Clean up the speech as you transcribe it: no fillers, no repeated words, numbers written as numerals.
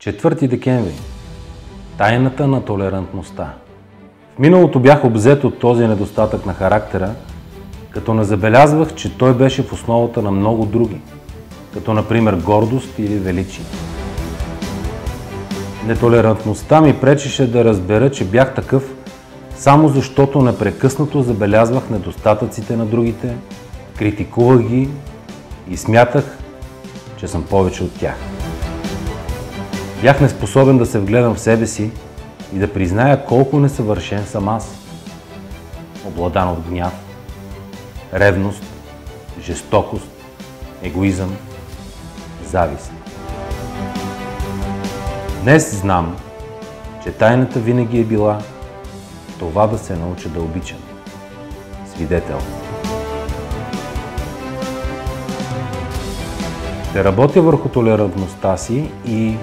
4 декември. Тайната на толерантността. В миналото бях обзет от този недостатък на характера, като не забелязвах, че той беше в основата на много други, като например гордост или величие. Нетолерантността ми пречеше да разбера, че бях такъв, само защото непрекъснато забелязвах недостатъците на другите, критикувах ги и смятах, че съм повече от тях. Бях неспособен да се вгледам в себе си и да призная колко несъвършен съм аз. Обладан от гняв, ревност, жестокост, егоизъм, завист. Днес знам, че тайната винаги е била това да се науча да обичам. Свидетел. Ще работя върху толерантността си и